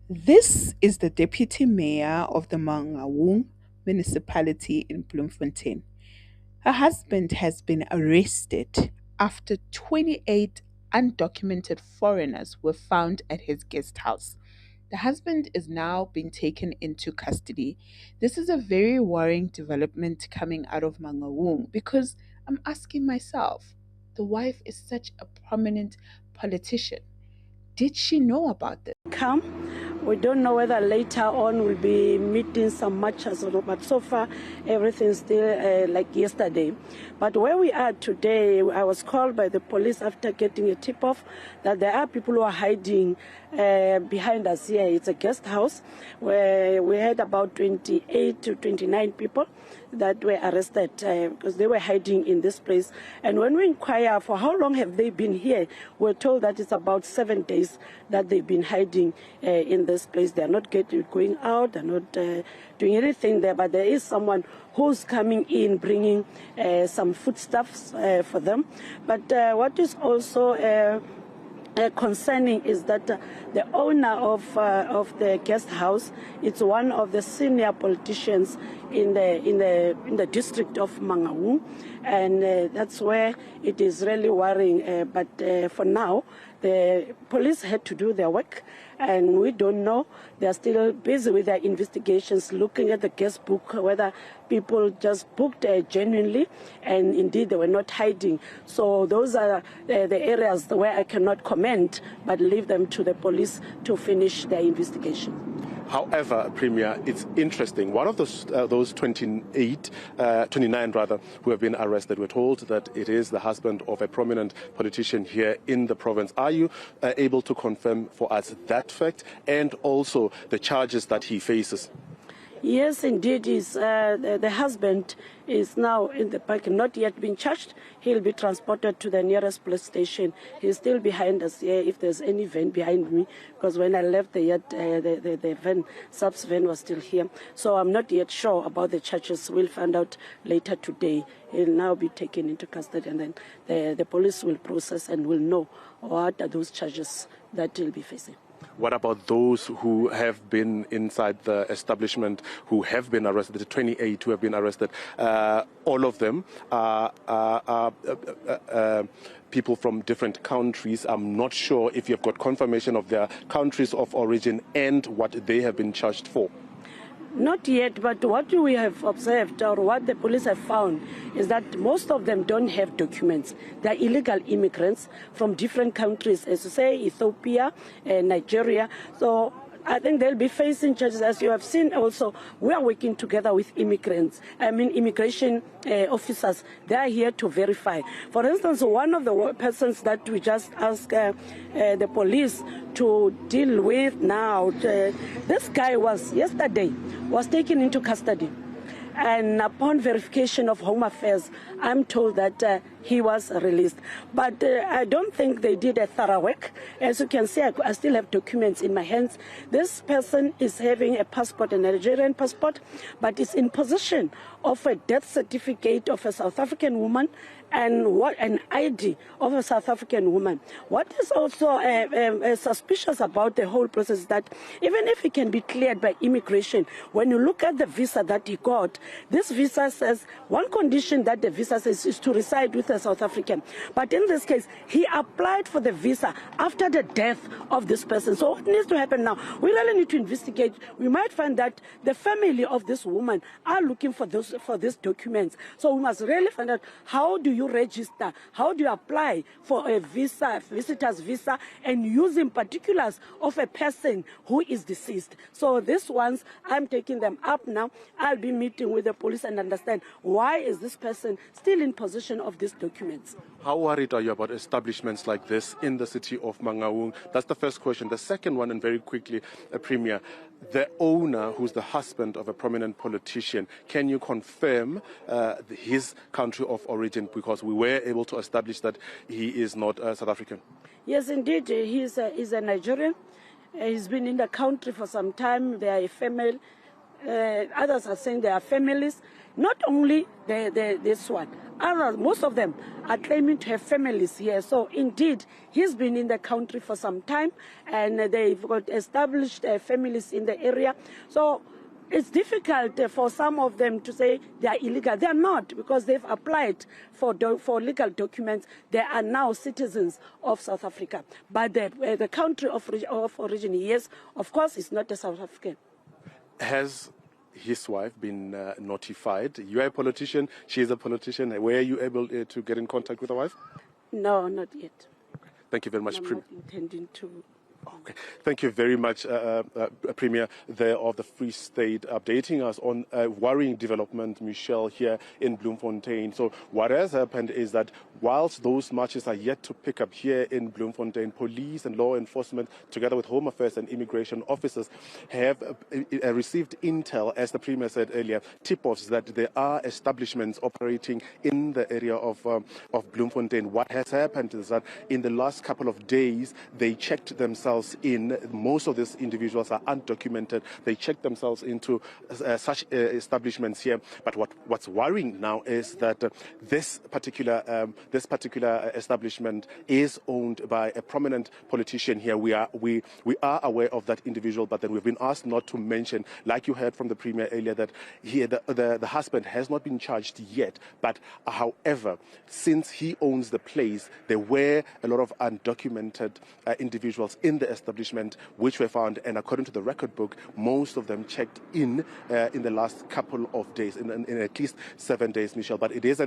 This is the deputy mayor of the Mangaung municipality in Bloemfontein. Her husband has been arrested after 28 undocumented foreigners were found at his guest house. The husband is now being taken into custody. This is a very worrying development coming out of Mangaung because I'm asking myself, the wife is such a prominent politician. Did she know about this? Come. We don't know whether later on we'll be meeting some matches or not, but so far everything's still like yesterday. But where we are today, I was called by the police after getting a tip-off that there are people who are hiding behind us here. It's a guest house where we had about 28 to 29 people that were arrested because they were hiding in this place. And when we inquire for how long have they been here, we're told that it's about 7 days that they've been hiding in this place. They're not going out, they're not doing anything there, but there is someone who's coming in bringing some foodstuffs for them. But what is also concerning is that the owner of the guest house, it's one of the senior politicians in the district of Mangaung, and that's where it is really worrying. But for now, the police had to do their work, and we don't know. They are still busy with their investigations, looking at the guest book, whether people just booked genuinely, and indeed they were not hiding. So those are the areas where I cannot comment, but leave them to the police to finish their investigation. However, Premier, it's interesting. One of those 29 rather, who have been arrested, we're told that it is the husband of a prominent politician here in the province. Are you able to confirm for us that fact and also the charges that he faces? Yes, indeed. The husband is now in the park, not yet been charged. He'll be transported to the nearest police station. He's still behind us here, if there's any van behind me, because when I left the yard, the van, sub's van was still here. So I'm not yet sure about the charges. We'll find out later today. He'll now be taken into custody, and then the police will process and will know what are those charges that he'll be facing. What about those who have been inside the establishment, who have been arrested, the 28 who have been arrested? All of them are people from different countries. I'm not sure if you've got confirmation of their countries of origin and what they have been charged for. Not yet, but what we have observed or what the police have found is that most of them don't have documents. They're illegal immigrants from different countries, as you say, Ethiopia and Nigeria. So I think they'll be facing charges. As you have seen also, we are working together with immigration officers. They are here to verify. For instance, one of the persons that we just asked the police to deal with now, this guy was taken into custody. And upon verification of Home Affairs, I'm told that he was released. But I don't think they did a thorough work. As you can see, I still have documents in my hands. This person is having a passport, a Nigerian passport, but is in possession of a death certificate of a South African woman and an ID of a South African woman. What is also suspicious about the whole process is that even if he can be cleared by immigration, when you look at the visa that he got, this visa says one condition that the visa says is to reside with a South African. But in this case, he applied for the visa after the death of this person. So what needs to happen now? We really need to investigate. We might find that the family of this woman are looking for these documents. So we must really find out, how do you register? How do you apply for a visa, a visitor's visa, and using particulars of a person who is deceased? So these ones, I'm taking them up now. I'll be meeting with the police and understand why is this person still in possession of these documents. How worried are you about establishments like this in the city of Mangaung? That's the first question. The second one, and very quickly, Premier, the owner, who's the husband of a prominent politician, can you confirm his country of origin? Because we were able to establish that he is not South African. Yes, indeed. He's a Nigerian. He's been in the country for some time. They are a family. Others are saying they are families. Not only this one, Most of them are claiming to have families here. So indeed, he's been in the country for some time, and they've got established families in the area. So it's difficult for some of them to say they are illegal. They are not, because they've applied for legal documents. They are now citizens of South Africa. But the country of origin, yes, of course, is not a South African. Has his wife been notified? You are a politician, she is a politician. Were you able to get in contact with the wife? No, not yet. Thank you very much, I'm not intending to. Okay. Thank you very much, Premier there of the Free State, updating us on a worrying development, Michelle, here in Bloemfontein. So what has happened is that whilst those marches are yet to pick up here in Bloemfontein, police and law enforcement, together with Home Affairs and immigration officers, have received intel, as the Premier said earlier, tip-offs that there are establishments operating in the area of Bloemfontein. What has happened is that in the last couple of days, they checked themselves in. Most of these individuals are undocumented. They check themselves into such establishments here. But what's worrying now is that this particular establishment is owned by a prominent politician here. We are aware of that individual, but then we've been asked not to mention, like you heard from the Premier earlier, that here the husband has not been charged yet. But however, since he owns the place, there were a lot of undocumented individuals in the establishment which were found, and according to the record book, most of them checked in the last couple of days, in at least 7 days, Michelle. But it is